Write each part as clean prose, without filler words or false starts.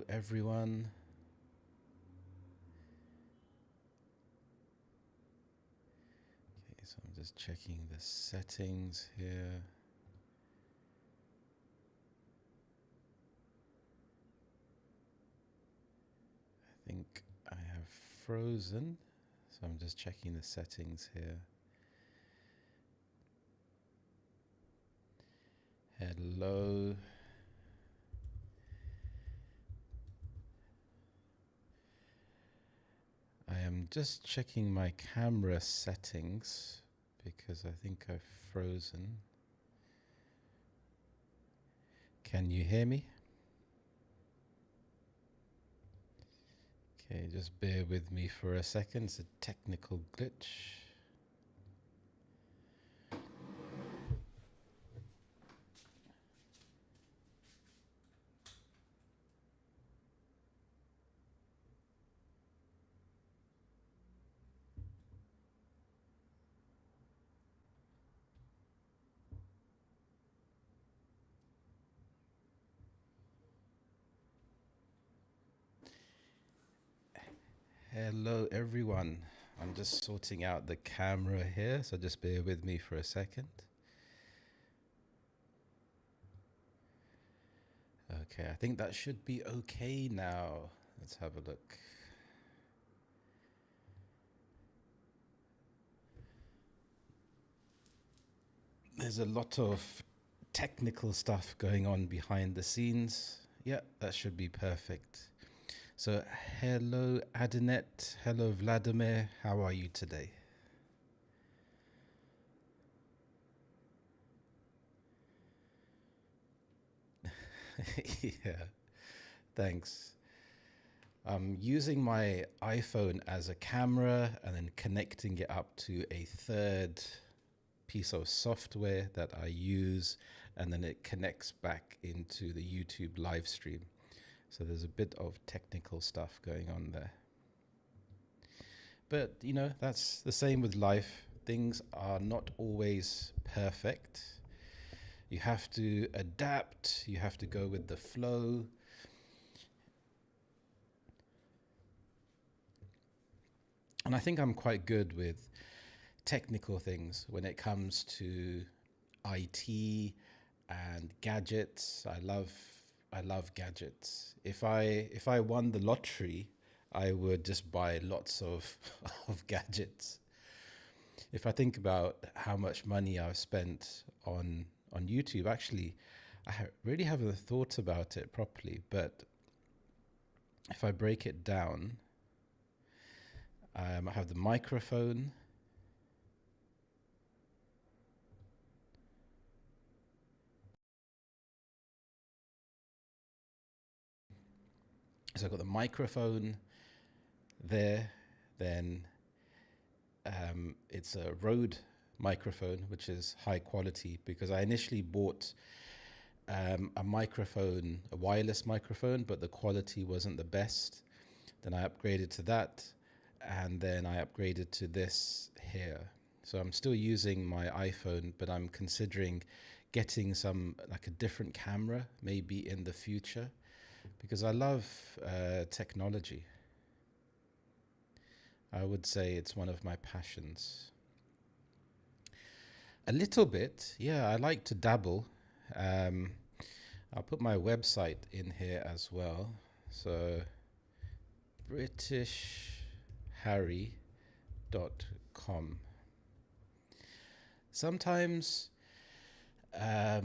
everyone. Okay, so I'm just checking the settings here. I think I have frozen, so I'm just checking the settings here. Hello. I am just checking my camera settings because I think I've frozen. Can you hear me? Okay, just bear with me for a second. It's a technical glitch. Hello everyone. I'm just sorting out the camera here, so just bear with me for a second. Okay, I think that should be okay now. Let's have a look. There's a lot of technical stuff going on behind the scenes. Yeah, that should be perfect. So, hello Adinet, hello Vladimir, how are you today? Yeah, thanks. I'm using my iPhone as a camera and then connecting it up to a third piece of software that I use, and then it connects back into the YouTube live stream. So there's a bit of technical stuff going on there. But, you know, that's the same with life. Things are not always perfect. You have to adapt, you have to go with the flow. And I think I'm quite good with technical things when it comes to IT and gadgets. I love gadgets. If I won the lottery, I would just buy lots of of gadgets. If I think about how much money I've spent on YouTube, actually, really haven't thought about it properly. But if I break it down, I have the microphone. So I've got the microphone there. Then it's a Rode microphone, which is high quality because I initially bought a microphone, a wireless microphone, but the quality wasn't the best. Then I upgraded to that, and then I upgraded to this here. So I'm still using my iPhone, but I'm considering getting some, like a different camera, maybe in the future, because I love technology. I would say it's one of my passions. A little bit, yeah, I like to dabble. Um, I'll put my website in here as well. So britishharry.com. Sometimes I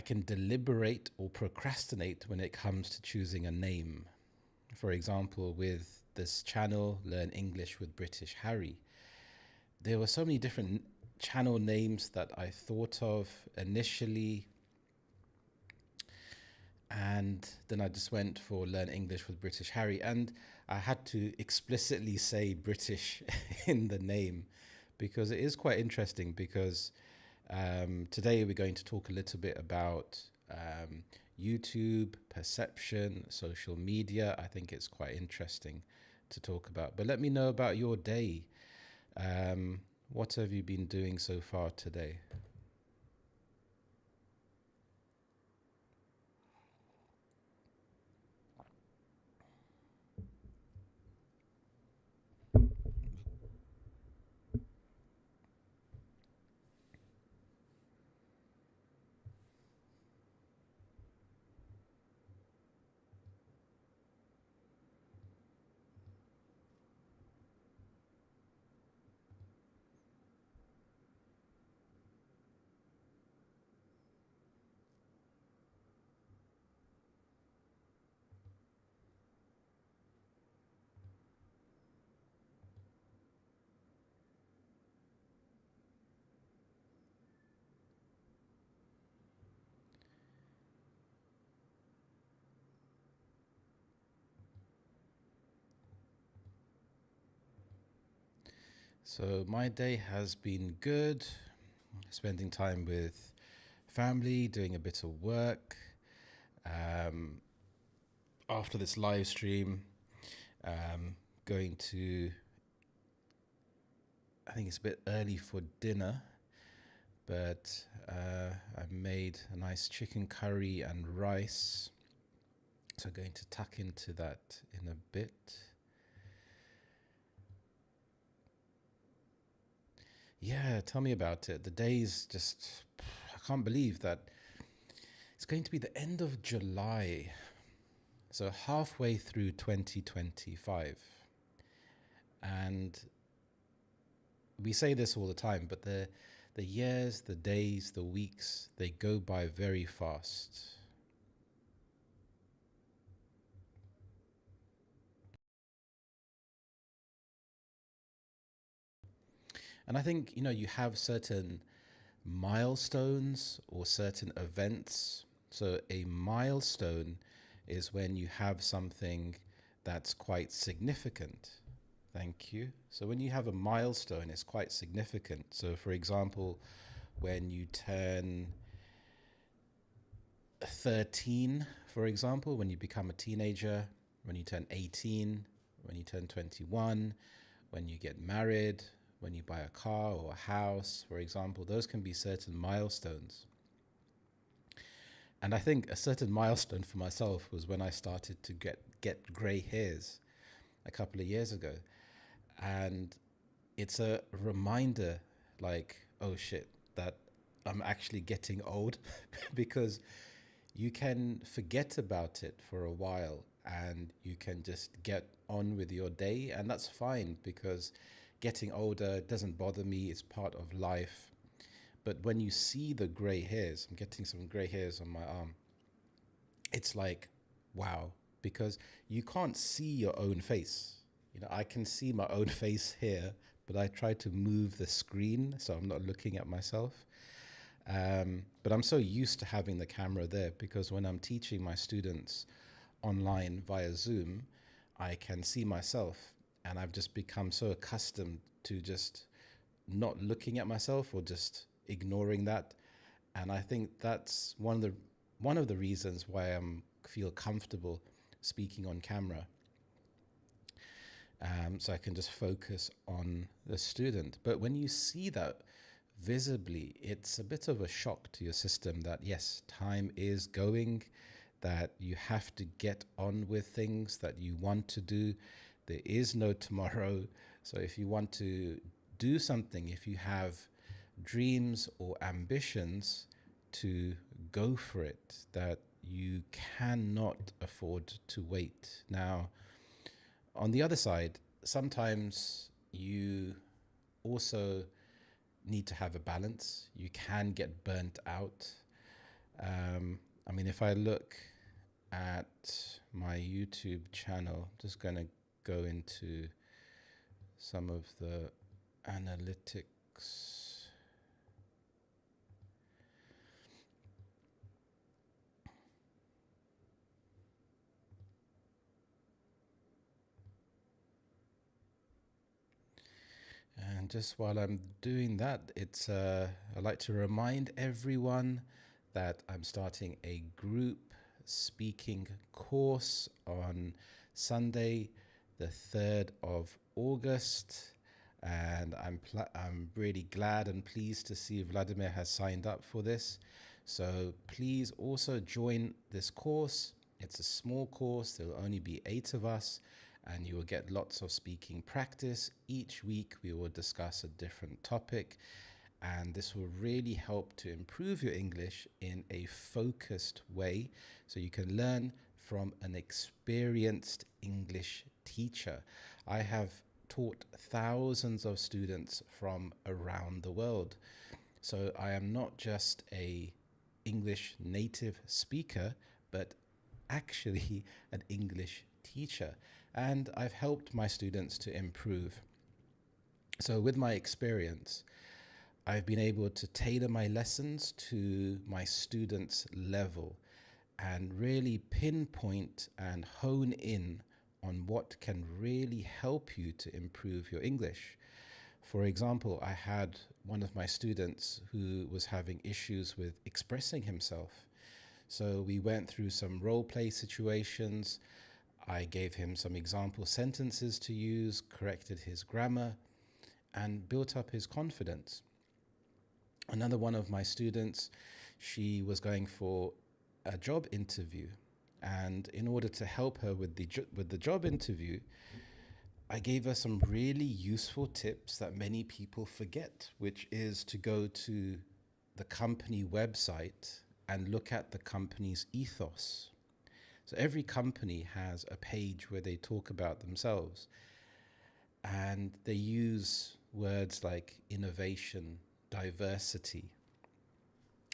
can deliberate or procrastinate when it comes to choosing a name. For example, with this channel, Learn English with British Harry, there were so many different channel names that I thought of initially, and then I just went for Learn English with British Harry, and I had to explicitly say British in the name because it is quite interesting. Because today we're going to talk a little bit about YouTube, perception, social media. I think it's quite interesting to talk about. But let me know about your day. What have you been doing so far today? So my day has been good, spending time with family, doing a bit of work. Um, After this live stream, um, going to, I think it's a bit early for dinner, but I made a nice chicken curry and rice. So going to tuck into that in a bit. Yeah, tell me about it. The days just, I can't believe that it's going to be the end of July. So halfway through 2025. And we say this all the time, but the years, the days, the weeks, they go by very fast. And I think, you have certain milestones or certain events. So a milestone is when you have something that's quite significant. Thank you. So when you have a milestone, it's quite significant. So for example, when you turn 13, for example, when you become a teenager, when you turn 18, when you turn 21, when you get married, when you buy a car or a house, for example, those can be certain milestones. And I think a certain milestone for myself was when I started to get gray hairs a couple of years ago. And it's a reminder, like, oh shit, that I'm actually getting old because you can forget about it for a while and you can just get on with your day. And that's fine because getting older doesn't bother me, it's part of life. But when you see the gray hairs, I'm getting some gray hairs on my arm, it's like, wow, because you can't see your own face. I can see my own face here, but I try to move the screen so I'm not looking at myself. But I'm so used to having the camera there because when I'm teaching my students online via Zoom, I can see myself, and I've just become so accustomed to just not looking at myself or just ignoring that. And I think that's one of the reasons why I feel comfortable speaking on camera. So I can just focus on the student. But when you see that visibly, it's a bit of a shock to your system that yes, time is going, that you have to get on with things that you want to do. There is no tomorrow. So if you want to do something, if you have dreams or ambitions, to go for it, that you cannot afford to wait. Now, on the other side, sometimes you also need to have a balance. You can get burnt out. I mean, if I look at my YouTube channel, I'm just going to go into some of the analytics. And just while I'm doing that, I'd like to remind everyone that I'm starting a group speaking course on Sunday, the 3rd of August. And I'm really glad and pleased to see Vladimir has signed up for this. So please also join this course. It's a small course. There will only be 8 of us, and you will get lots of speaking practice. Each week we will discuss a different topic, and this will really help to improve your English in a focused way so you can learn from an experienced English teacher. I have taught thousands of students from around the world. So I am not just a English native speaker, but actually an English teacher. And I've helped my students to improve. So with my experience, I've been able to tailor my lessons to my students' level and really pinpoint and hone in on what can really help you to improve your English. For example, I had one of my students who was having issues with expressing himself. So we went through some role play situations. I gave him some example sentences to use, corrected his grammar, and built up his confidence. Another one of my students, she was going for a job interview. And in order to help her with the job interview, I gave her some really useful tips that many people forget, which is to go to the company website and look at the company's ethos. So every company has a page where they talk about themselves, and they use words like innovation, diversity.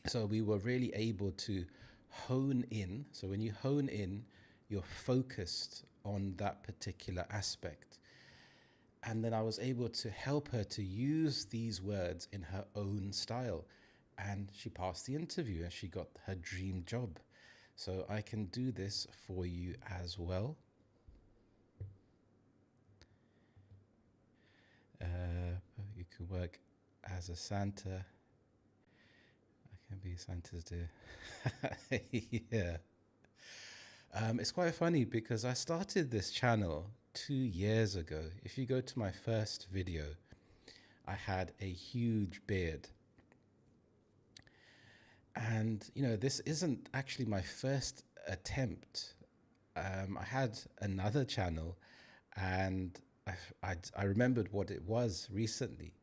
So we were really able to hone in. So when you hone in, you're focused on that particular aspect. And then I was able to help her to use these words in her own style. And she passed the interview and she got her dream job. So I can do this for you as well. You can work as a Santa. I can be Santa's dear. Yeah. It's quite funny because I started this channel 2 years ago. If you go to my first video, I had a huge beard. And, this isn't actually my first attempt. I had another channel and I remembered what it was recently.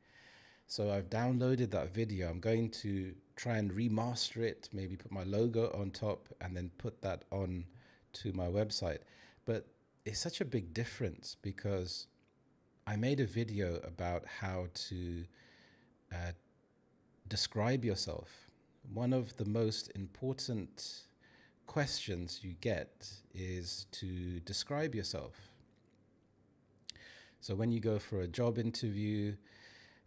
So I've downloaded that video. I'm going to try and remaster it, maybe put my logo on top and then put that on to my website. But it's such a big difference because I made a video about how to describe yourself. One of the most important questions you get is to describe yourself. So when you go for a job interview,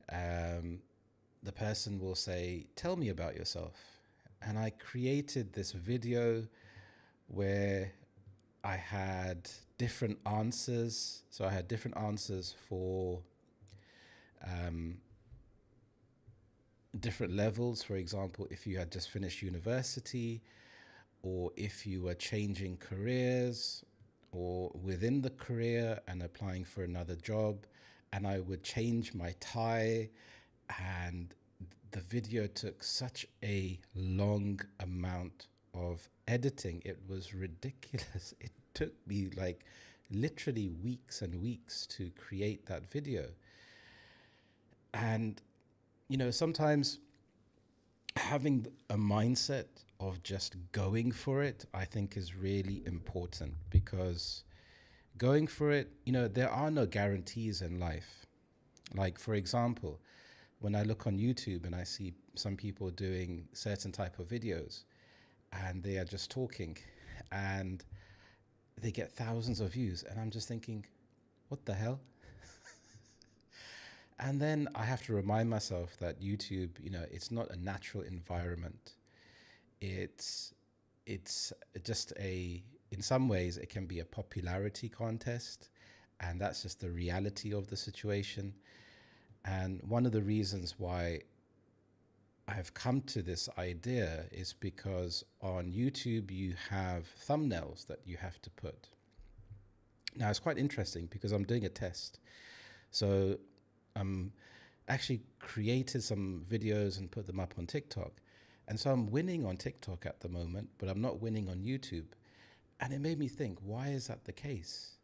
the person will say, "Tell me about yourself." And I created this video where I had different answers. So I had different answers for different levels. For example, if you had just finished university, or if you were changing careers, or within the career and applying for another job, and I would change my tie. And the video took such a long amount of editing. It was ridiculous. It took me like literally weeks and weeks to create that video. And, sometimes having a mindset of just going for it, I think is really important, because going for it, there are no guarantees in life. Like, for example, when I look on YouTube and I see some people doing certain type of videos and they are just talking and they get thousands of views, and I'm just thinking, what the hell? And then I have to remind myself that YouTube, it's not a natural environment. It's just in some ways, it can be a popularity contest, and that's just the reality of the situation. And one of the reasons why I've come to this idea is because on YouTube, you have thumbnails that you have to put. Now, it's quite interesting because I'm doing a test. So I'm actually created some videos and put them up on TikTok. And so I'm winning on TikTok at the moment, but I'm not winning on YouTube. And it made me think, why is that the case?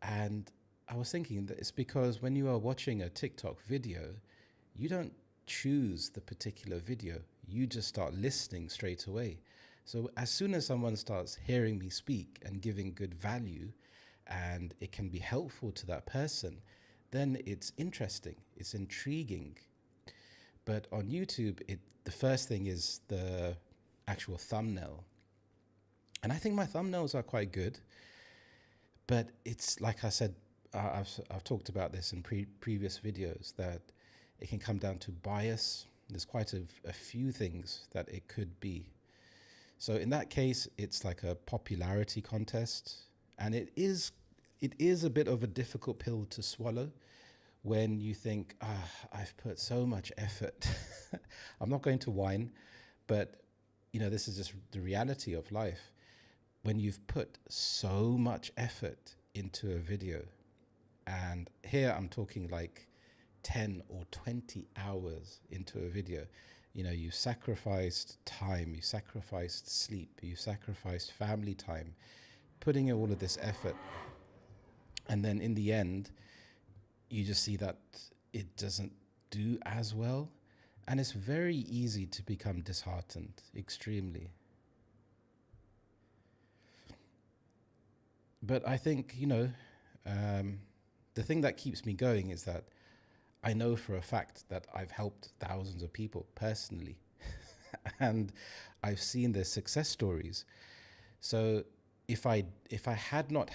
And I was thinking that it's because when you are watching a TikTok video, you don't choose the particular video. You just start listening straight away. So as soon as someone starts hearing me speak and giving good value, and it can be helpful to that person, then it's interesting, it's intriguing. But on YouTube, the first thing is the actual thumbnail. And I think my thumbnails are quite good, but it's like I said, I've talked about this in previous videos, that it can come down to bias. There's quite a few things that it could be. So in that case, it's like a popularity contest, and it is a bit of a difficult pill to swallow when you think, I've put so much effort. I'm not going to whine, but this is just the reality of life. When you've put so much effort into a video, and here I'm talking like 10 or 20 hours into a video, you sacrificed time, you sacrificed sleep, you sacrificed family time, putting in all of this effort. And then in the end, you just see that it doesn't do as well. And it's very easy to become disheartened, extremely. But I think, the thing that keeps me going is that I know for a fact that I've helped thousands of people personally. And I've seen their success stories. So if I had not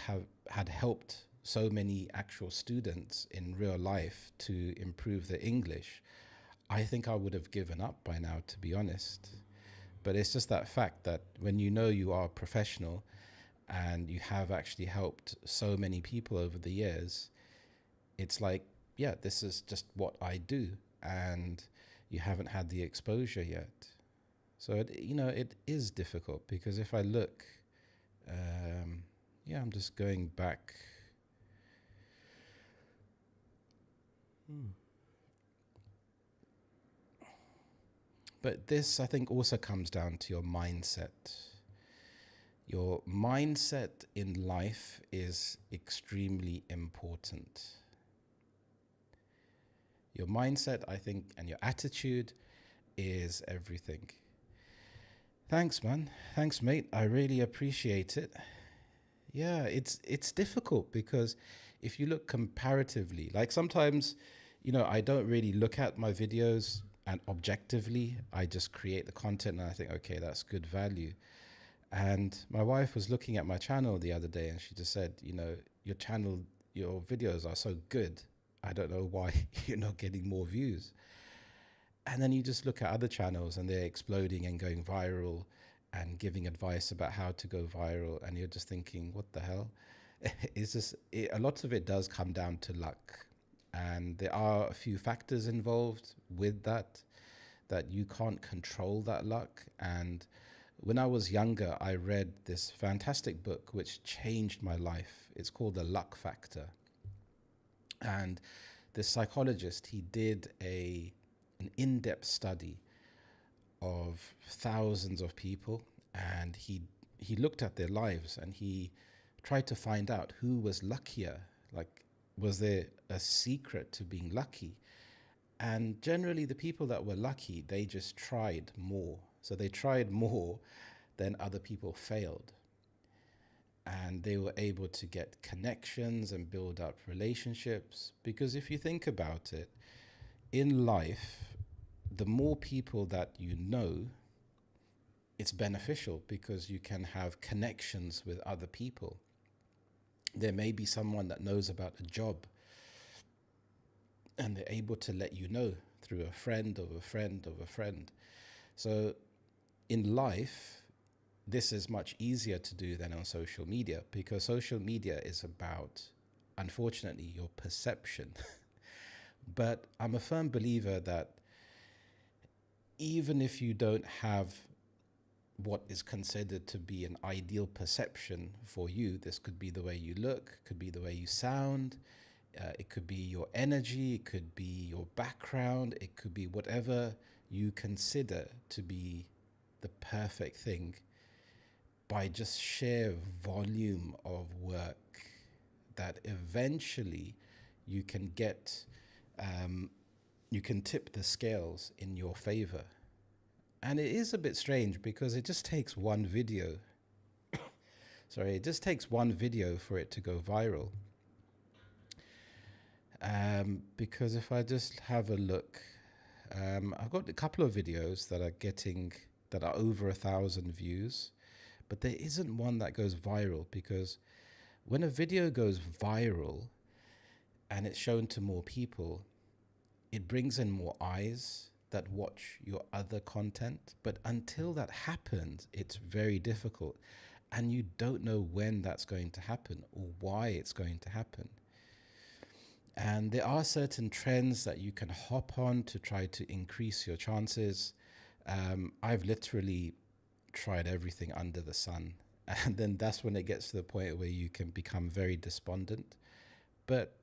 had helped so many actual students in real life to improve their English, I think I would have given up by now, to be honest. But it's just that fact that when you are a professional and you have actually helped so many people over the years, it's like, yeah, this is just what I do, and you haven't had the exposure yet. So it is difficult, because if I look, I'm just going back. But this, I think, also comes down to your mindset. Your mindset in life is extremely important. Your mindset, I think, and your attitude is everything. Thanks, man. Thanks, mate. I really appreciate it. Yeah, it's difficult, because if you look comparatively, like sometimes, I don't really look at my videos and objectively. I just create the content and I think, okay, that's good value. And my wife was looking at my channel the other day and she just said, your channel, your videos are so good. I don't know why you're not getting more views. And then you just look at other channels and they're exploding and going viral and giving advice about how to go viral. And you're just thinking, what the hell? A lot of it does come down to luck. And there are a few factors involved with that you can't control that luck. And when I was younger, I read this fantastic book which changed my life. It's called The Luck Factor. And this psychologist, he did an in-depth study of thousands of people, and he looked at their lives and he tried to find out who was luckier. Like, was there a secret to being lucky? And generally the people that were lucky, they just tried more. So they tried more than other people failed. And they were able to get connections and build up relationships. Because if you think about it, in life, the more people that you know, it's beneficial, because you can have connections with other people. There may be someone that knows about a job and they're able to let you know through a friend of a friend of a friend. So in life, this is much easier to do than on social media, because social media is about, unfortunately, your perception. But I'm a firm believer that even if you don't have what is considered to be an ideal perception for you, this could be the way you look, could be the way you sound, it could be your energy, it could be your background, it could be whatever you consider to be the perfect thing. By just sheer volume of work, that eventually you can get, you can tip the scales in your favor. And it is a bit strange, because it just takes one video. It just takes one video for it to go viral. Because if I just have a look, I've got a couple of videos that are over 1,000 views, but there isn't one that goes viral, because when a video goes viral and it's shown to more people, it brings in more eyes that watch your other content. But until that happens, it's very difficult. And you don't know when that's going to happen or why it's going to happen. And there are certain trends that you can hop on to try to increase your chances. I've literally tried everything under the sun. And then that's when it gets to the point where you can become very despondent. But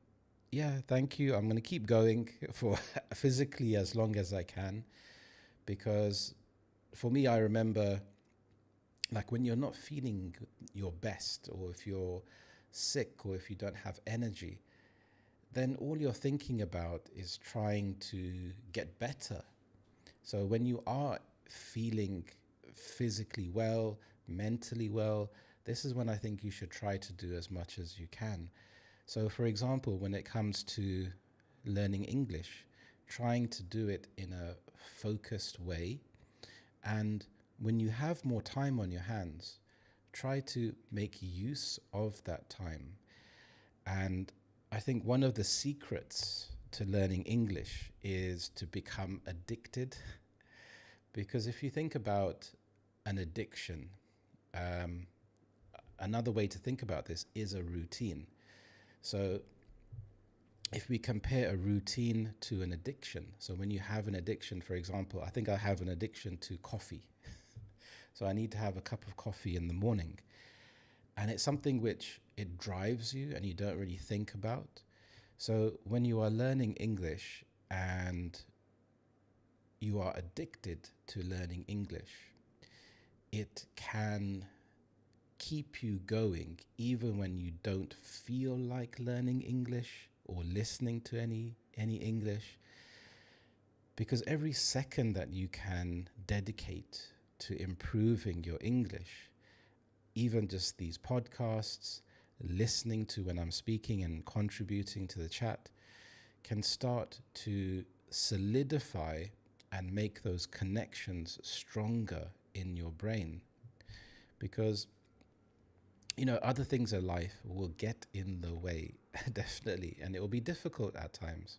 yeah, thank you. I'm going to keep going for physically as long as I can, because for me, I remember like when you're not feeling your best, or if you're sick, or if you don't have energy, then all you're thinking about is trying to get better. So when you are feeling physically well, mentally well, this is when I think you should try to do as much as you can. So, for example, when it comes to learning English, trying to do it in a focused way. And when you have more time on your hands, try to make use of that time. And I think one of the secrets to learning English is to become addicted. Because if you think about an addiction, um, another way to think about this is a routine. So if we compare a routine to an addiction, so when you have an addiction, for example, I think I have an addiction to coffee. So I need to have a cup of coffee in the morning. And it's something which it drives you and you don't really think about. So when you are learning English and you are addicted to learning English, it can keep you going even when you don't feel like learning English or listening to any English, because every second that you can dedicate to improving your English, even just these podcasts, listening to when I'm speaking and contributing to the chat, can start to solidify and make those connections stronger in your brain. Because other things in life will get in the way, definitely, and it will be difficult at times.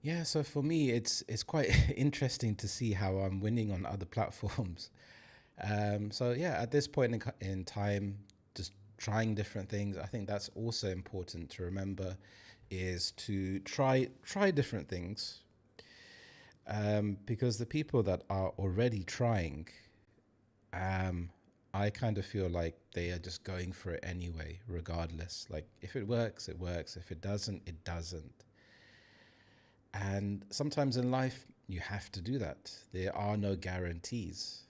Yeah, so for me, it's quite interesting to see how I'm winning on other platforms. So yeah, at this point in time, just trying different things. I think that's also important to remember, is to try different things, because the people that are already trying, um, I kind of feel like they are just going for it anyway, regardless. Like if it works, it works. If it doesn't, it doesn't. And sometimes in life, you have to do that. There are no guarantees.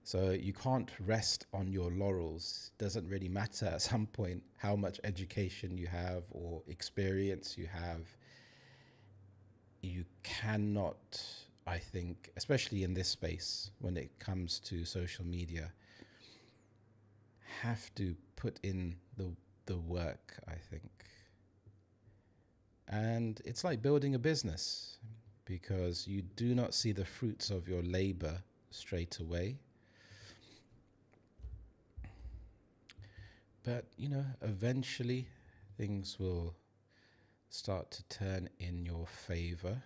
So you can't rest on your laurels. It doesn't really matter at some point how much education you have or experience you have. You cannot, I think, especially in this space when it comes to social media, have to put in the work, I think. And it's like building a business, because you do not see the fruits of your labor straight away. But, eventually things will start to turn in your favor.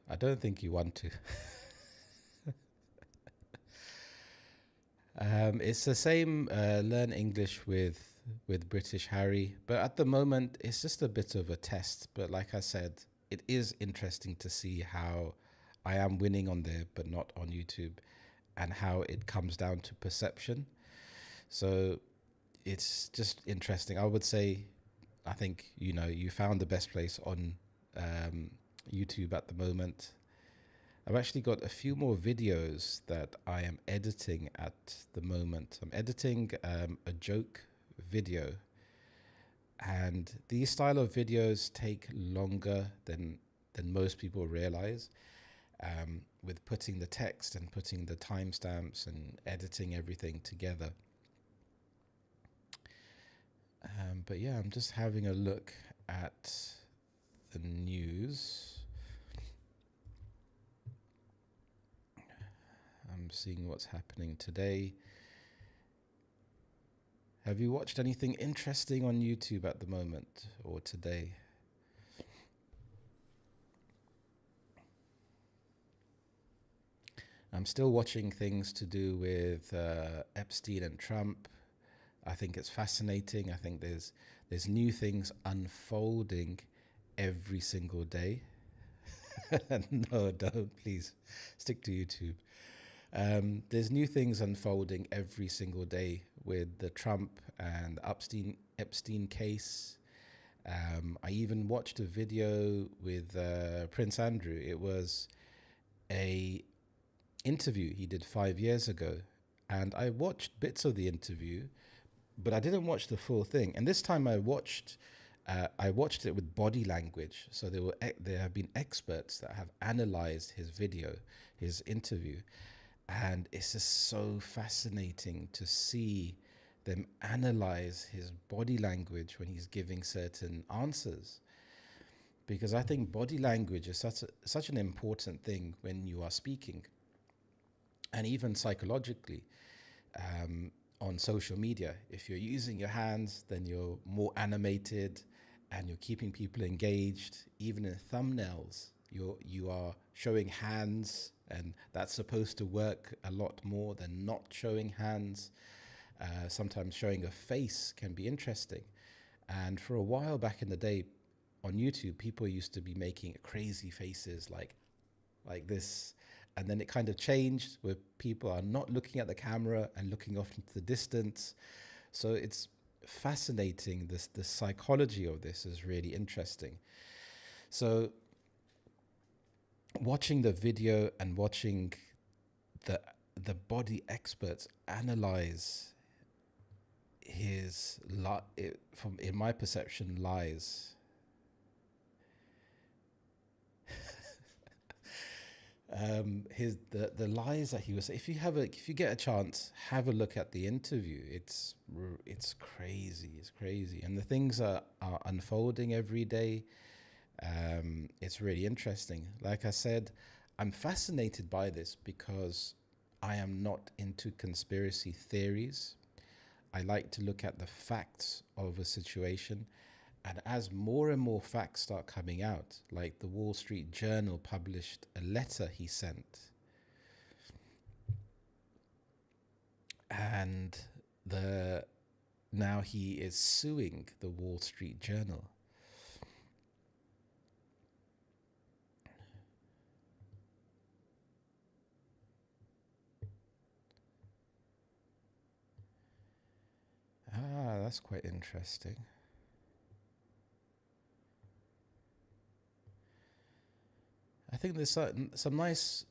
I don't think you want to. It's the same, learn English with British Harry, but at the moment it's just a bit of a test. But like I said, it is interesting to see how I am winning on there, but not on YouTube, and how it comes down to perception. So it's just interesting. I would say, I think you found the best place on um, YouTube at the moment. I've actually got a few more videos that I am editing at the moment. I'm editing a joke video, And these style of videos take longer than most people realize, with putting the text and putting the timestamps and editing everything together. But yeah, I'm just having a look at the news. I'm seeing what's happening today. Have you watched anything interesting on YouTube at the moment or today? I'm still watching things to do with Epstein and Trump. I think it's fascinating. I think there's new things unfolding every single day. No, don't, please stick to YouTube. There's new things unfolding every single day with the Trump and Epstein case. I even watched a video with Prince Andrew. It was a interview he did 5 years ago, and I watched bits of the interview, but I didn't watch the full thing. And this time I watched it with body language. So there have been experts that have analyzed his video, his interview, and it's just so fascinating to see them analyze his body language when he's giving certain answers. Because I think body language is such an important thing when you are speaking, and even psychologically. On social media, if you're using your hands, then you're more animated and you're keeping people engaged. Even in thumbnails, you are showing hands, and that's supposed to work a lot more than not showing hands. Sometimes showing a face can be interesting. And for a while back in the day on YouTube, people used to be making crazy faces like this. And then it kind of changed where people are not looking at the camera and looking off into the distance. So it's fascinating. The psychology of this is really interesting. So watching the video and watching the body experts analyze his from, in my perception, lies. The lies that he was. If you get a chance, have a look at the interview. It's crazy. It's crazy, and the things are unfolding every day. It's really interesting. Like I said, I'm fascinated by this because I am not into conspiracy theories. I like to look at the facts of a situation. And as more and more facts start coming out, like the Wall Street Journal published a letter he sent, and now he is suing the Wall Street Journal. That's quite interesting. I think there's some nice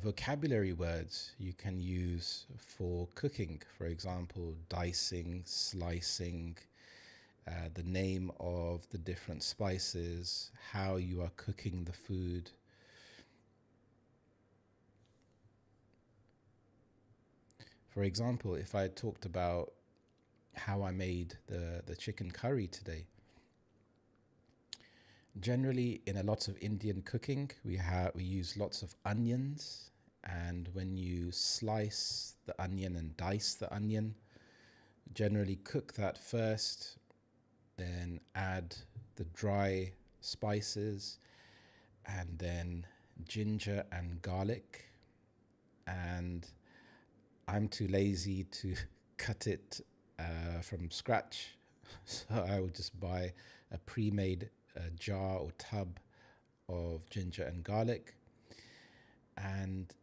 vocabulary words you can use for cooking. For example, dicing, slicing, the name of the different spices, how you are cooking the food. For example, if I talked about how I made the chicken curry today, generally in a lot of Indian cooking, we use lots of onions, and when you slice the onion and dice the onion, generally cook that first, then add the dry spices, and then ginger and garlic. And I'm too lazy to cut it from scratch, so I would just buy a pre-made jar or tub of ginger and garlic, and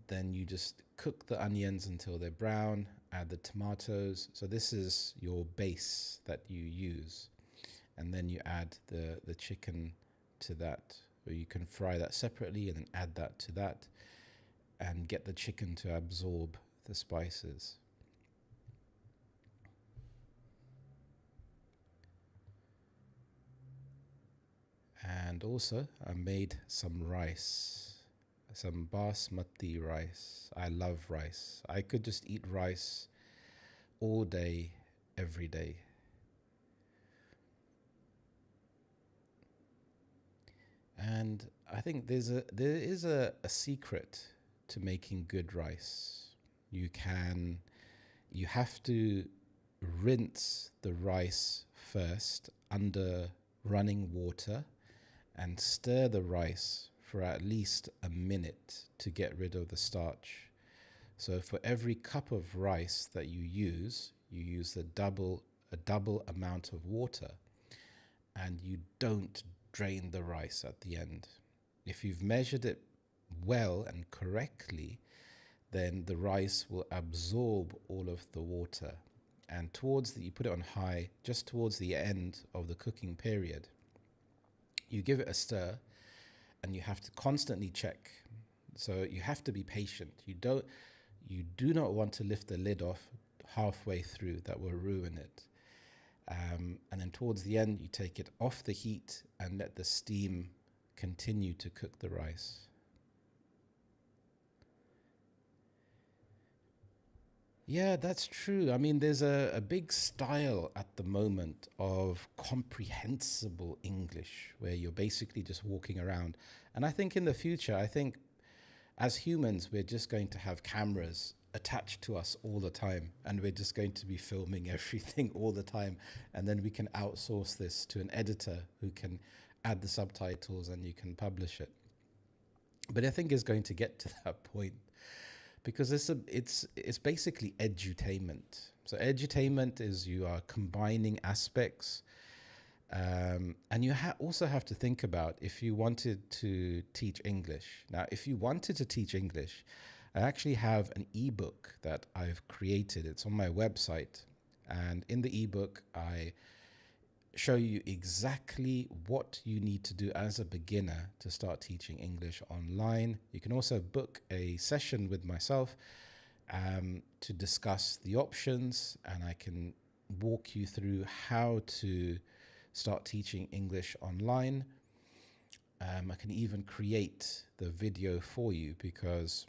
then you just cook the onions until they're brown, add the tomatoes. So this is your base that you use, and then you add the chicken to that, or you can fry that separately and then add that to that, and get the chicken to absorb the spices. And also, I made some rice, some basmati rice. I love rice. I could just eat rice all day, every day. And I think there is a secret to making good rice. You can you have to rinse the rice first under running water and stir the rice for at least a minute to get rid of the starch. So for every cup of rice that you use a double amount of water, and you don't drain the rice at the end. If you've measured it well and correctly, then the rice will absorb all of the water. And you put it on high just towards the end of the cooking period. You give it a stir, and you have to constantly check. So you have to be patient. You do not want to lift the lid off halfway through. That will ruin it. And then towards the end, you take it off the heat and let the steam continue to cook the rice. Yeah, that's true. I mean, there's a big style at the moment of comprehensible English where you're basically just walking around. And I think in the future, I think as humans, we're just going to have cameras attached to us all the time, and we're just going to be filming everything all the time. And then we can outsource this to an editor who can add the subtitles and you can publish it. But I think it's going to get to that point because it's basically edutainment. So edutainment is you are combining aspects, and you also have to think about if you wanted to teach English. Now, if you wanted to teach English, I actually have an ebook that I've created. It's on my website, and in the ebook, I show you exactly what you need to do as a beginner to start teaching English online. You can also book a session with myself to discuss the options, and I can walk you through how to start teaching English online. I can even create the video for you because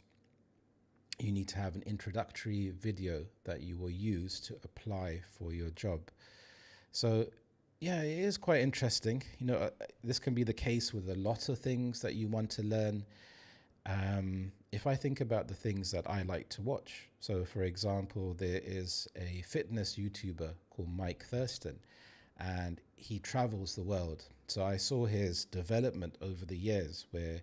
you need to have an introductory video that you will use to apply for your job. So yeah, it is quite interesting. This can be the case with a lot of things that you want to learn. If I think about the things that I like to watch, so for example, there is a fitness YouTuber called Mike Thurston, and he travels the world. So I saw his development over the years, where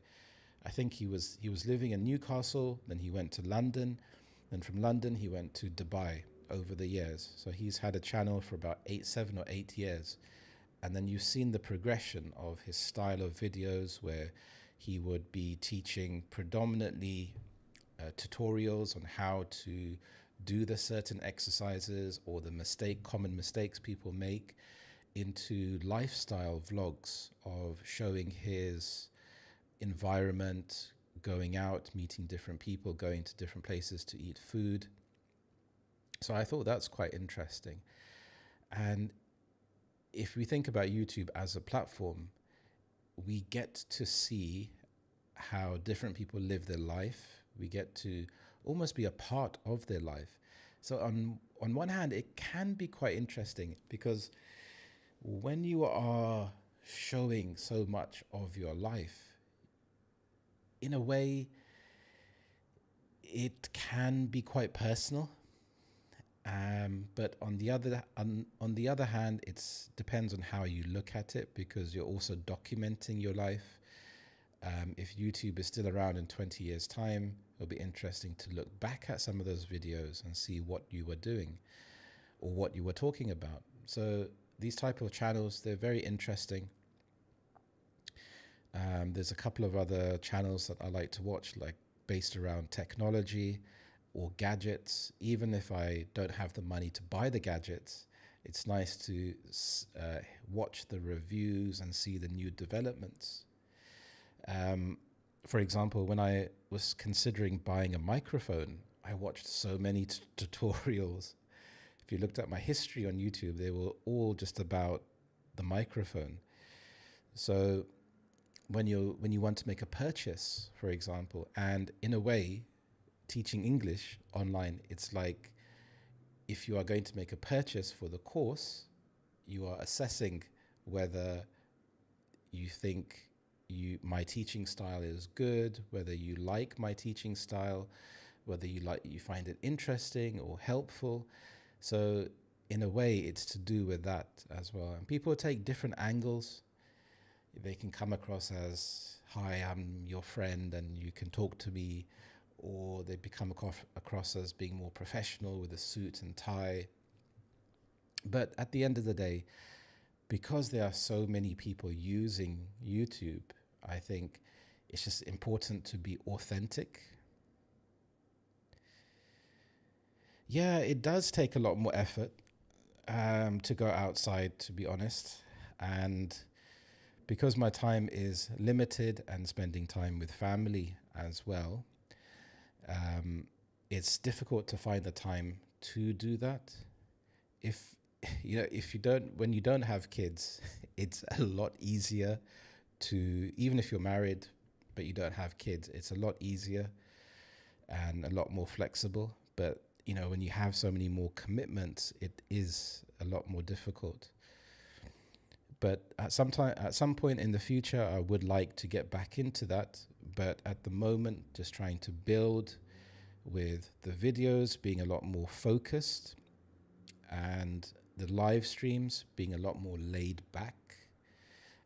I think he was living in Newcastle, then he went to London, then from London he went to Dubai over the years. So he's had a channel for about 7 or 8 years. And then you've seen the progression of his style of videos, where he would be teaching predominantly tutorials on how to do the certain exercises or the common mistakes people make, into lifestyle vlogs of showing his environment, going out, meeting different people, going to different places to eat food. So I thought that's quite interesting. And if we think about YouTube as a platform, we get to see how different people live their life. We get to almost be a part of their life. So on one hand, it can be quite interesting because when you are showing so much of your life, in a way, it can be quite personal. But on the other hand, it depends on how you look at it, because you're also documenting your life. If YouTube is still around in 20 years' time, it'll be interesting to look back at some of those videos and see what you were doing or what you were talking about. So these type of channels, they're very interesting. There's a couple of other channels that I like to watch, like based around technology or gadgets. Even if I don't have the money to buy the gadgets, it's nice to watch the reviews and see the new developments. For example, when I was considering buying a microphone, I watched so many tutorials. If you looked at my history on YouTube, they were all just about the microphone. So when you want to make a purchase, for example, and in a way, teaching English online, it's like if you are going to make a purchase for the course, you are assessing whether you think my teaching style is good, whether you like my teaching style, whether you find it interesting or helpful. So in a way, it's to do with that as well. And people take different angles. They can come across as, "Hi, I'm your friend, and you can talk to me," or they become across as being more professional with a suit and tie. But at the end of the day, because there are so many people using YouTube, I think it's just important to be authentic. Yeah, it does take a lot more effort to go outside, to be honest. And because my time is limited and spending time with family as well, um, it's difficult to find the time to do that. If if you don't, when you don't have kids, it's a lot easier to, even if you're married but you don't have kids, it's a lot easier and a lot more flexible. But when you have so many more commitments, it is a lot more difficult. But at some point in the future, I would like to get back into that. But at the moment, just trying to build with the videos being a lot more focused and the live streams being a lot more laid back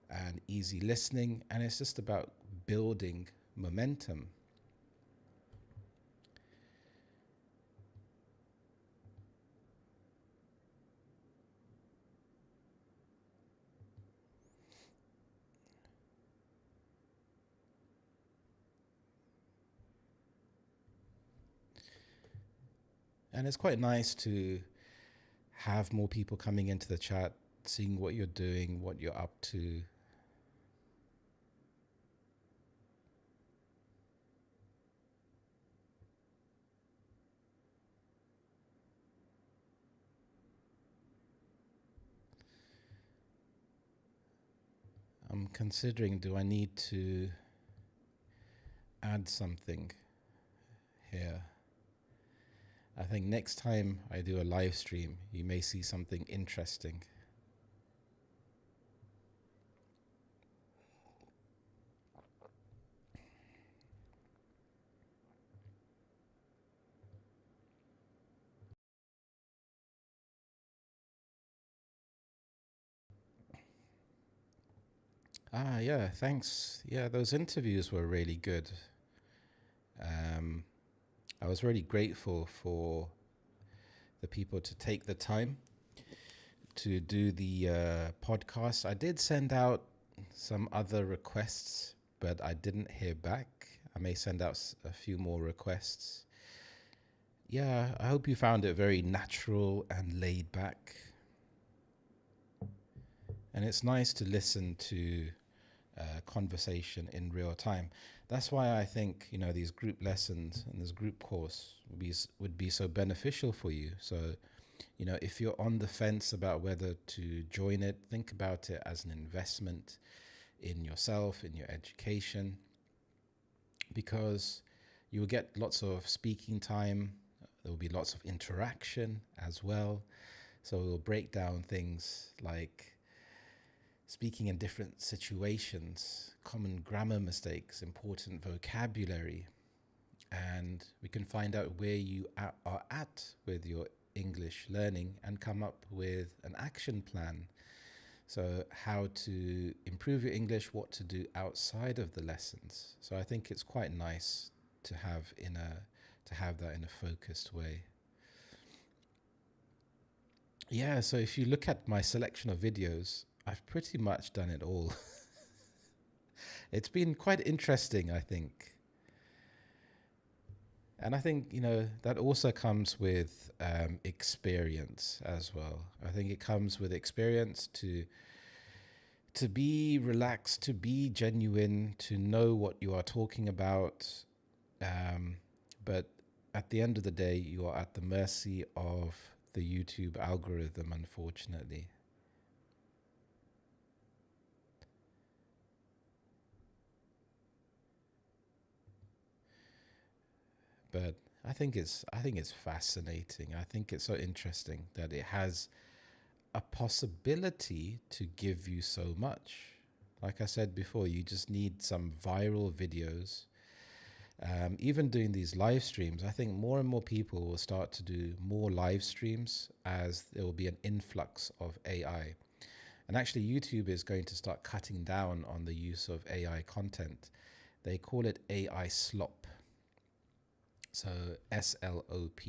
and easy listening. And it's just about building momentum. And it's quite nice to have more people coming into the chat, seeing what you're doing, what you're up to. I'm considering, do I need to add something here? I think next time I do a live stream, you may see something interesting. Ah, yeah, thanks. Yeah, those interviews were really good. Um, I was really grateful for the people to take the time to do the podcast. I did send out some other requests, but I didn't hear back. I may send out a few more requests. Yeah, I hope you found it very natural and laid back. And it's nice to listen to conversation in real time. That's why I think these group lessons and this group course would be so beneficial for you. So if you're on the fence about whether to join it, think about it as an investment in yourself, in your education, because you'll get lots of speaking time. There will be lots of interaction as well. So we'll break down things like speaking in different situations, common grammar mistakes, important vocabulary, and we can find out where you are at with your English learning and come up with an action plan. So how to improve your English, what to do outside of the lessons. So I think it's quite nice to have that in a focused way. Yeah, so if you look at my selection of videos, I've pretty much done it all. It's been quite interesting, I think. And I think, that also comes with experience as well. I think it comes with experience to be relaxed, to be genuine, to know what you are talking about. But at the end of the day, you are at the mercy of the YouTube algorithm, unfortunately. but I think it's fascinating. I think it's so interesting that it has a possibility to give you so much. Like I said before, you just need some viral videos. Even doing these live streams, I think more and more people will start to do more live streams as there will be an influx of AI. And actually, YouTube is going to start cutting down on the use of AI content. They call it AI slop. So SLOP.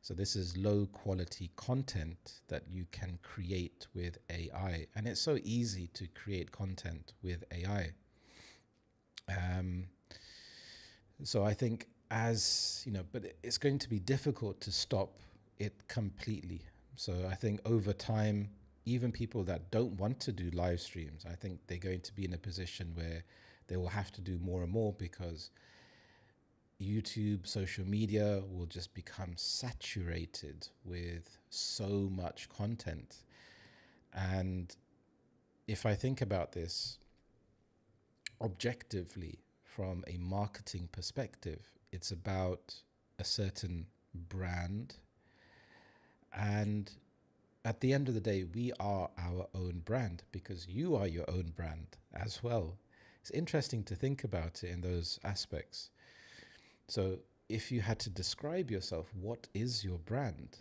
So this is low quality content that you can create with AI. And it's so easy to create content with AI. Um, so I think as, but it's going to be difficult to stop it completely. So I think over time, even people that don't want to do live streams, I think they're going to be in a position where they will have to do more and more because YouTube, social media will just become saturated with so much content. And if I think about this objectively from a marketing perspective, it's about a certain brand. And at the end of the day, we are our own brand because you are your own brand as well. It's interesting to think about it in those aspects. So if you had to describe yourself, what is your brand?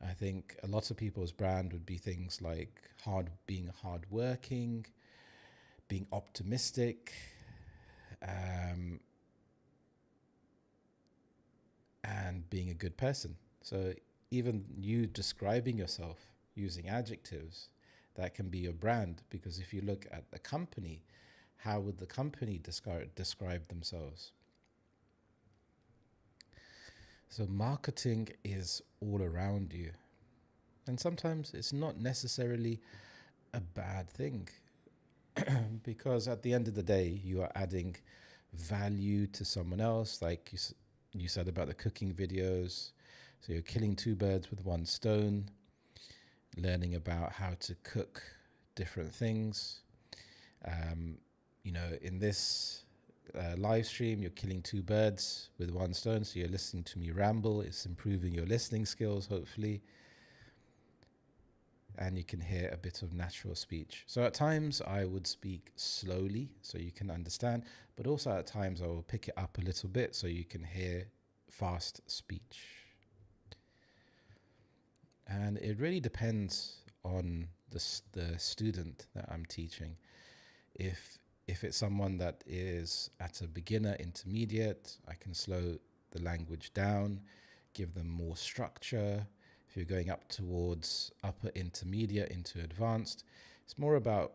I think a lot of people's brand would be things like being hardworking, being optimistic, um, and being a good person. So even you describing yourself using adjectives, that can be your brand. Because if you look at a company, how would the company describe themselves? So marketing is all around you. And sometimes it's not necessarily a bad thing because at the end of the day, you are adding value to someone else. Like you said about the cooking videos. So you're killing two birds with one stone, learning about how to cook different things. In this live stream, you're killing two birds with one stone. So you're listening to me ramble. It's improving your listening skills, hopefully. And you can hear a bit of natural speech. So at times I would speak slowly so you can understand, but also at times I will pick it up a little bit so you can hear fast speech. And it really depends on the student that I'm teaching. If it's someone that is at a beginner intermediate, I can slow the language down, give them more structure. If you're going up towards upper intermediate into advanced, it's more about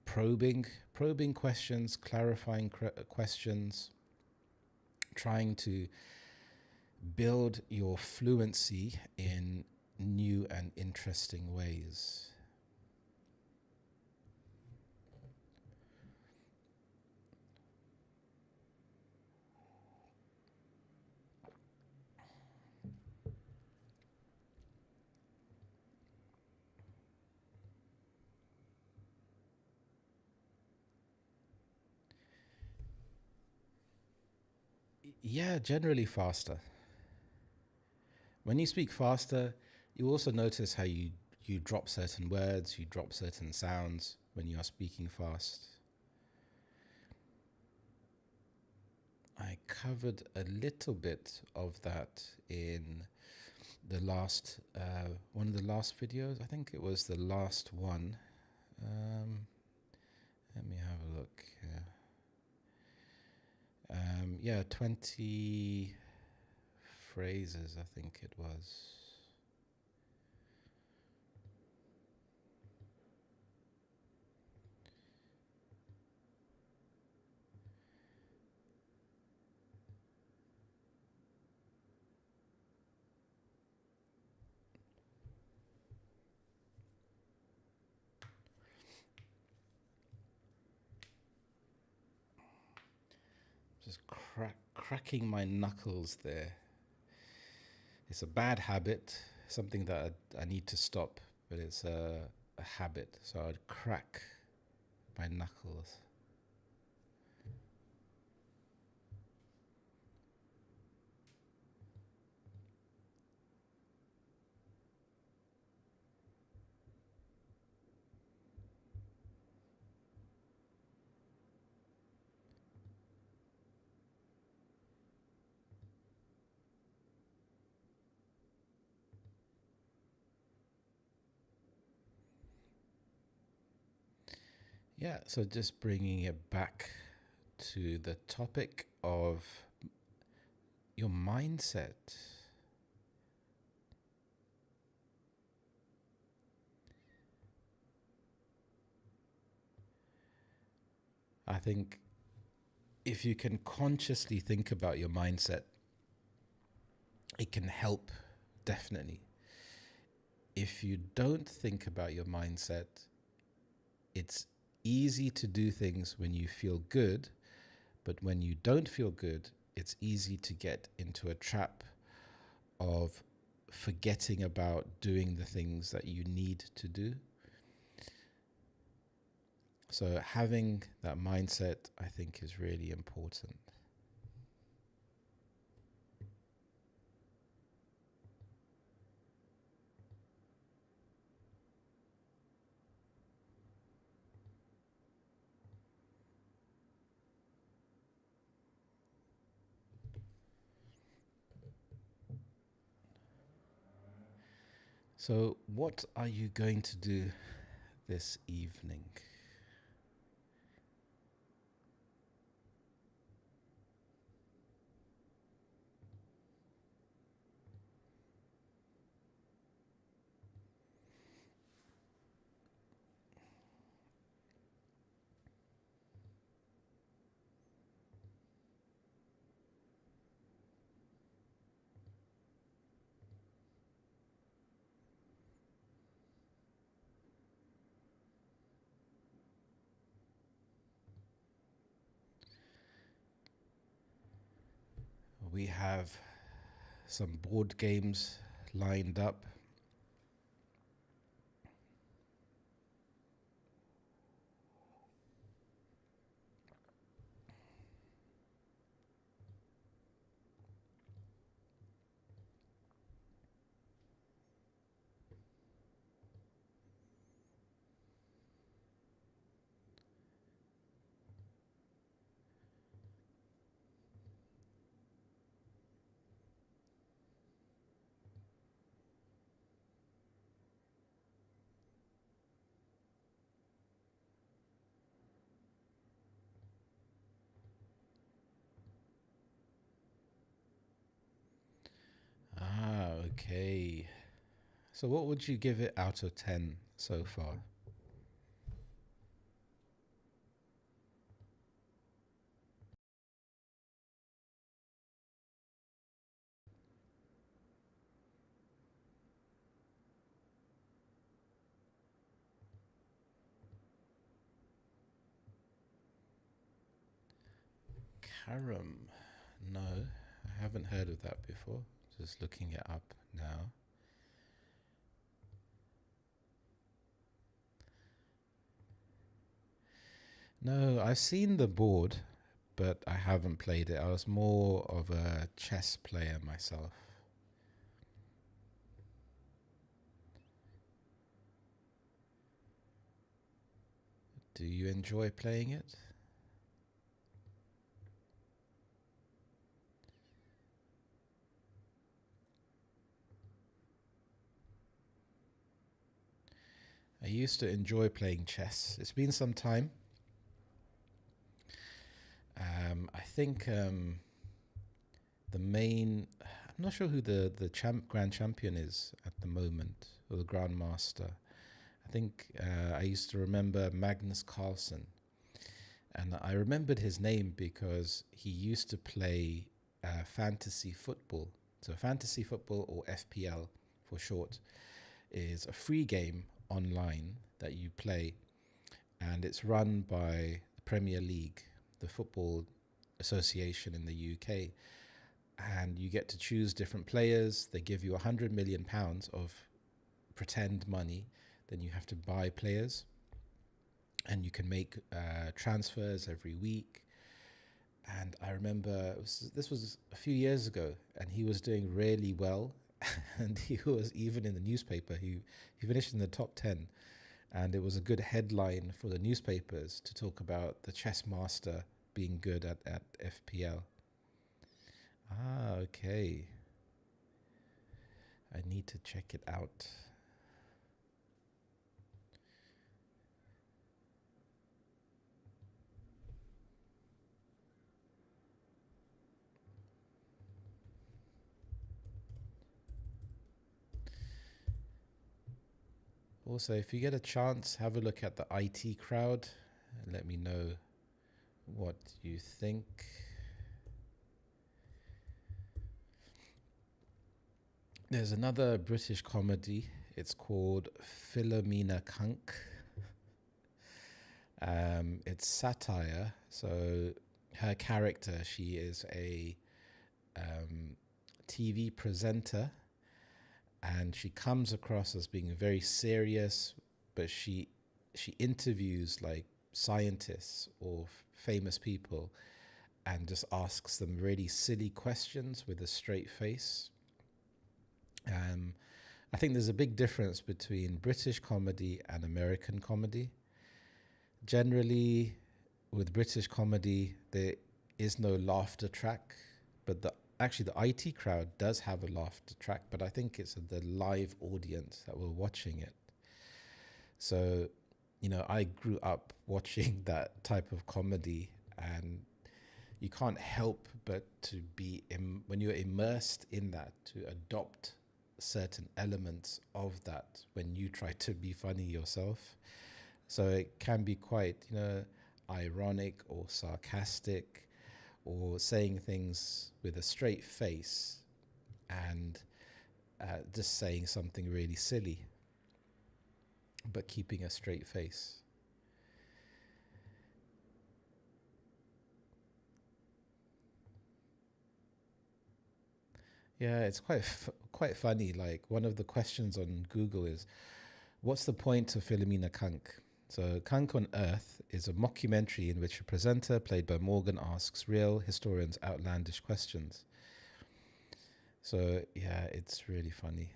probing questions, clarifying questions, trying to build your fluency in new and interesting ways. Yeah, generally faster. When you speak faster, you also notice how you drop certain words, you drop certain sounds when you are speaking fast. I covered a little bit of that in the last one of the last videos. I think it was the last one. Let me have a look here. Yeah, 20 phrases, I think it was. Just cracking my knuckles there. It's a bad habit, something that I need to stop, but it's a habit. So I'd crack my knuckles. Yeah, so just bringing it back to the topic of your mindset. I think if you can consciously think about your mindset, it can help definitely. If you don't think about your mindset, it's easy to do things when you feel good, but when you don't feel good, it's easy to get into a trap of forgetting about doing the things that you need to do. So having that mindset, I think, is really important. So what are you going to do this evening? We have some board games lined up. Ah, okay. So what would you give it out of 10 so far? Carom. No, I haven't heard of that before. Just looking it up now. No, I've seen the board, but I haven't played it. I was more of a chess player myself. Do you enjoy playing it? I used to enjoy playing chess. It's been some time. I think the main. I'm not sure who the grand champion is at the moment, or the grandmaster. I think I used to remember Magnus Carlsen, and I remembered his name because he used to play fantasy football. So fantasy football, or FPL for short, is a free game online that you play, and it's run by the Premier League, the football association in the UK. And you get to choose different players. They give you £100 million of pretend money. Then you have to buy players, and you can make transfers every week. And I remember this was a few years ago, and he was doing really well. And he was even in the newspaper. He finished in the top 10, and it was a good headline for the newspapers to talk about the chess master being good at FPL. Ah, okay. I need to check it out. Also, if you get a chance, have a look at the IT crowd and let me know what you think. There's another British comedy. It's called Philomena Kunk. It's satire. So her character, she is a TV presenter, and she comes across as being very serious, but she interviews like scientists or famous people and just asks them really silly questions with a straight face. I think there's a big difference between British comedy and American comedy. Generally, with British comedy, there is no laughter track, but the IT crowd does have a laughter track, but I think it's the live audience that were watching it. So, I grew up watching that type of comedy, and you can't help but to be when you're immersed in that, to adopt certain elements of that when you try to be funny yourself. So it can be quite, ironic or sarcastic, or saying things with a straight face and just saying something really silly, but keeping a straight face. Yeah, it's quite funny. Like, one of the questions on Google is, "What's the point of Philomena Kunk?" So, Kunk on Earth is a mockumentary in which a presenter, played by Morgan, asks real historians outlandish questions. So, yeah, it's really funny.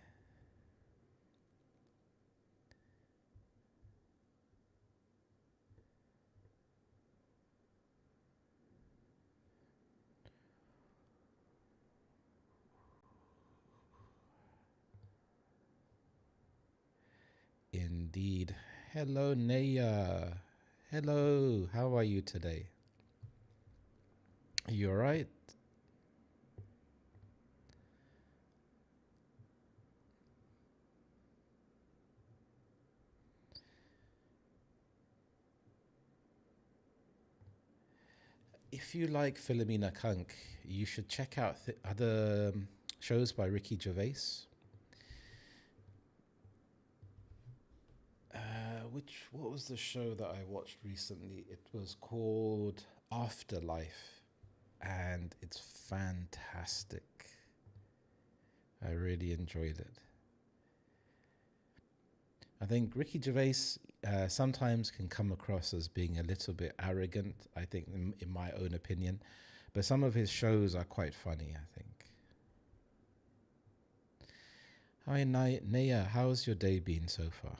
Indeed. Hello, Naya. Hello, how are you today? Are you all right? If you like Philomena Kunk, you should check out other shows by Ricky Gervais. What was the show that I watched recently? It was called Afterlife, and it's fantastic. I really enjoyed it. I think Ricky Gervais sometimes can come across as being a little bit arrogant, I think, in my own opinion. But some of his shows are quite funny, I think. Hi, Naya. How's your day been so far?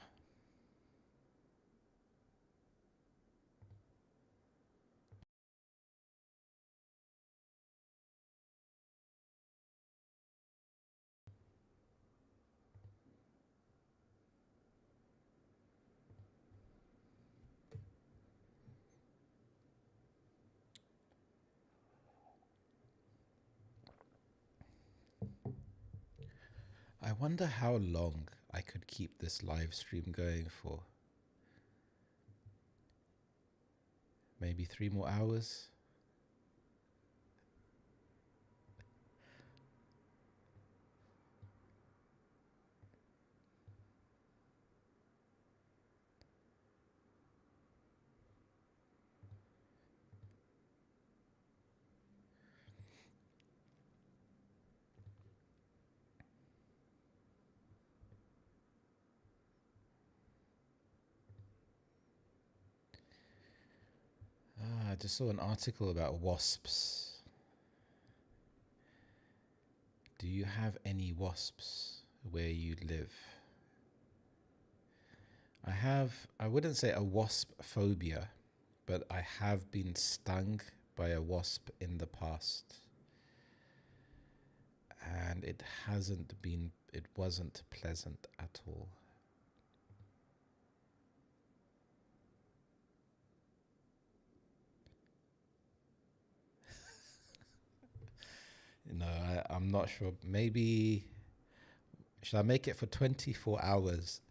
I wonder how long I could keep this live stream going for. Maybe 3 more hours? I just saw an article about wasps. Do you have any wasps where you live? I wouldn't say a wasp phobia, but I have been stung by a wasp in the past. And it wasn't pleasant at all. I'm not sure. Maybe, should I make it for 24 hours?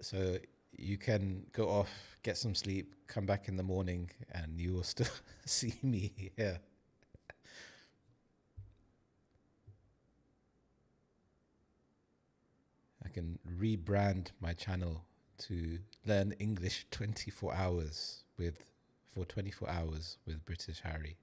So you can go off, get some sleep, come back in the morning, and you will still see me here. I can rebrand my channel to learn English 24 hours with for 24 hours with British Harry.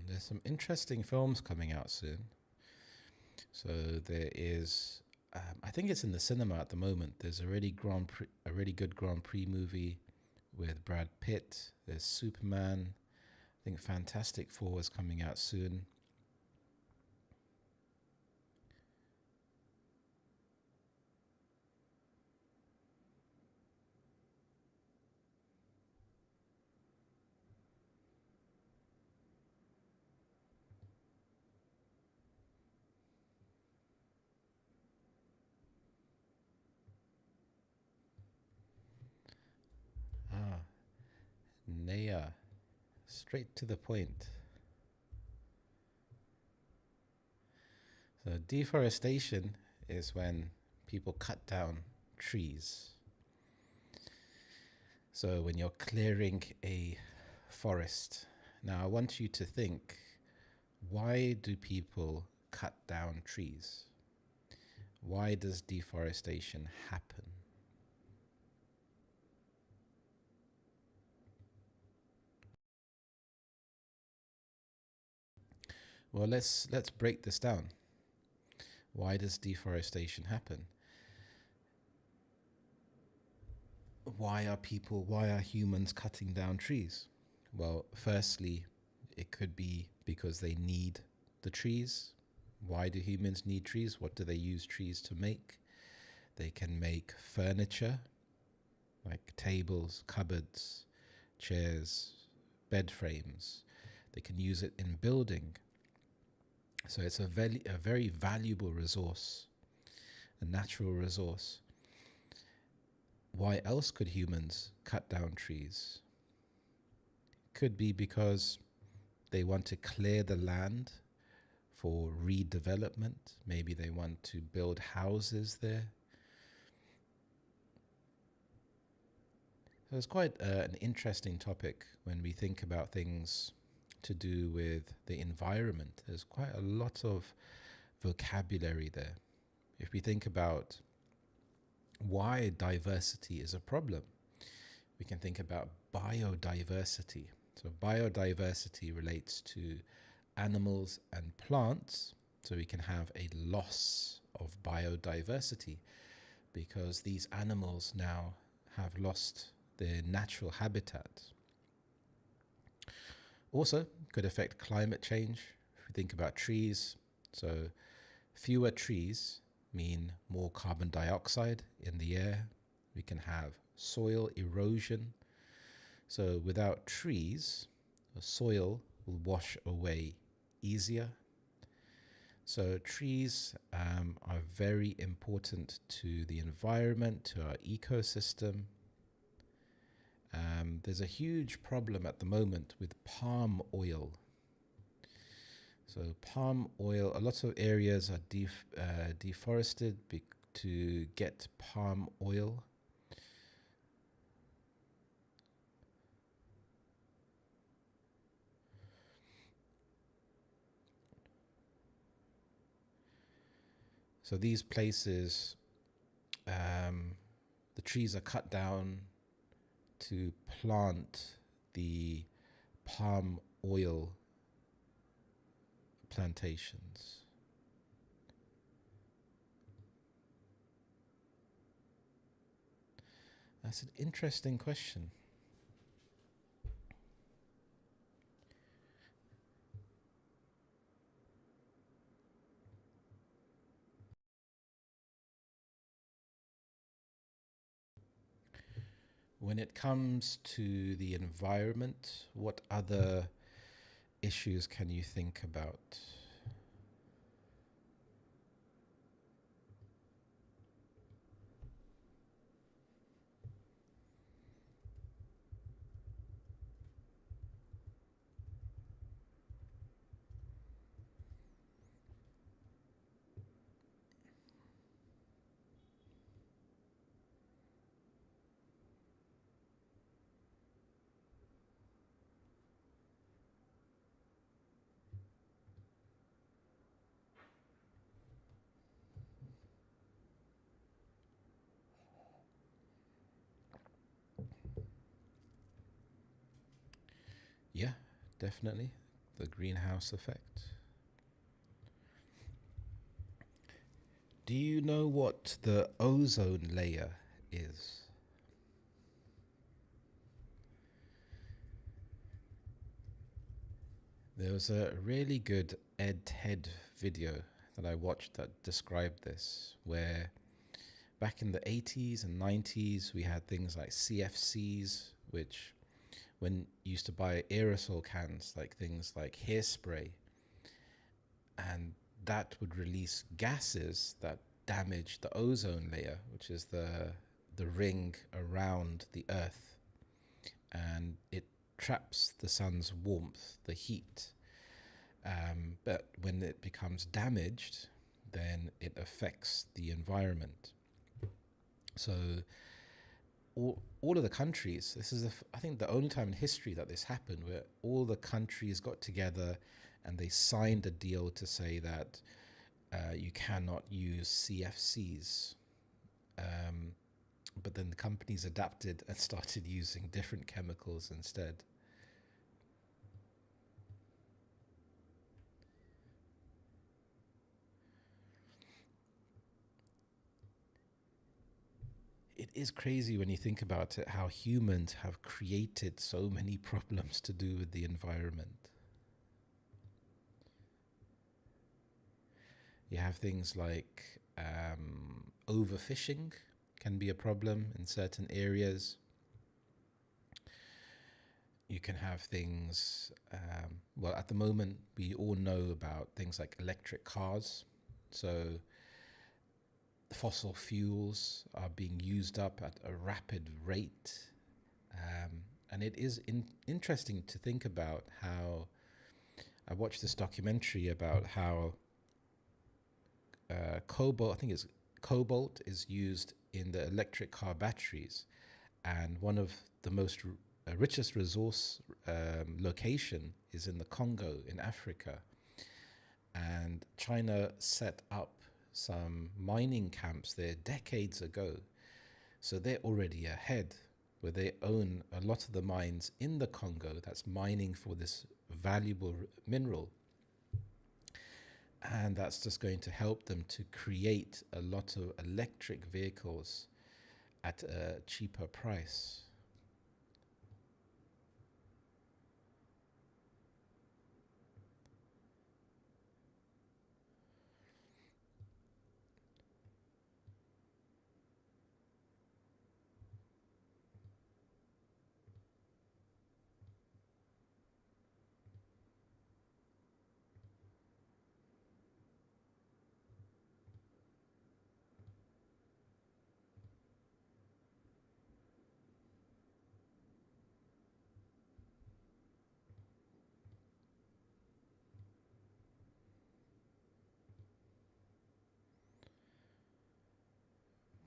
There's some interesting films coming out soon. So there is, I think it's in the cinema at the moment. There's a really good Grand Prix movie with Brad Pitt. There's Superman. I think Fantastic Four is coming out soon. Ah, Naya, straight to the point. So deforestation is when people cut down trees. So when you're clearing a forest. Now I want you to think, why do people cut down trees? Why does deforestation happen? Well, let's break this down. Why does deforestation happen? Why are humans cutting down trees? Well, firstly, it could be because they need the trees. Why do humans need trees? What do they use trees to make? They can make furniture, like tables, cupboards, chairs, bed frames. They can use it in building. So it's a very valuable resource, a natural resource. Why else could humans cut down trees? Could be because they want to clear the land for redevelopment. Maybe they want to build houses there. So it's quite an interesting topic when we think about things to do with the environment. There's quite a lot of vocabulary there. If we think about why diversity is a problem, we can think about biodiversity. So biodiversity relates to animals and plants. So we can have a loss of biodiversity because these animals now have lost their natural habitat. Also, could affect climate change. If we think about trees, so fewer trees mean more carbon dioxide in the air. We can have soil erosion. So without trees, the soil will wash away easier. So trees are very important to the environment, to our ecosystem. There's a huge problem at the moment with palm oil. So palm oil, a lot of areas are deforested to get palm oil. So these places, the trees are cut down to plant the palm oil plantations. That's an interesting question. When it comes to the environment, what other issues can you think about? Yeah, definitely. The greenhouse effect. Do you know what the ozone layer is? There was a really good Ed TED video that I watched that described this, where back in the 80s and 90s, we had things like CFCs, which when you used to buy aerosol cans, like things like hairspray, and that would release gases that damage the ozone layer, which is the ring around the Earth, and it traps the sun's warmth, the heat. But when it becomes damaged, then it affects the environment. So all of the countries, this is I think the only time in history that this happened, where all the countries got together and they signed a deal to say that you cannot use CFCs. Um, but then the companies adapted and started using different chemicals instead. It is crazy when you think about it, how humans have created so many problems to do with the environment. You have things like overfishing can be a problem in certain areas. You can have things, well, at the moment, we all know about things like electric cars. So fossil fuels are being used up at a rapid rate. And it is interesting to think about how I watched this documentary about how cobalt, I think it's cobalt, is used in the electric car batteries. And one of the most richest resource location is in the Congo in Africa. And China set up some mining camps there decades ago. So they're already ahead, where they own a lot of the mines in the Congo that's mining for this valuable mineral. And that's just going to help them to create a lot of electric vehicles at a cheaper price.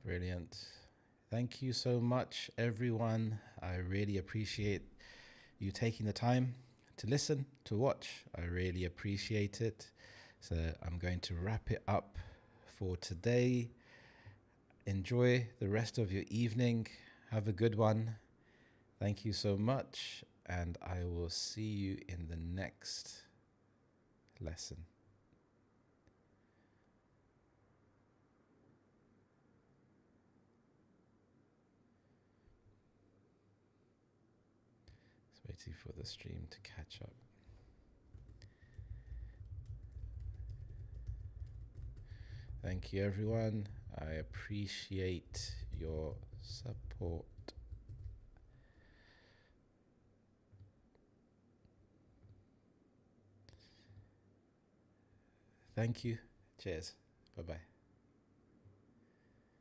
Brilliant. Thank you so much, everyone. I really appreciate you taking the time to listen, to watch. I really appreciate it. So I'm going to wrap it up for today. Enjoy the rest of your evening. Have a good one. Thank you so much. And I will see you in the next lesson. Just waiting for the stream to catch up. Thank you, everyone. I appreciate your support. Thank you. Cheers. Bye bye.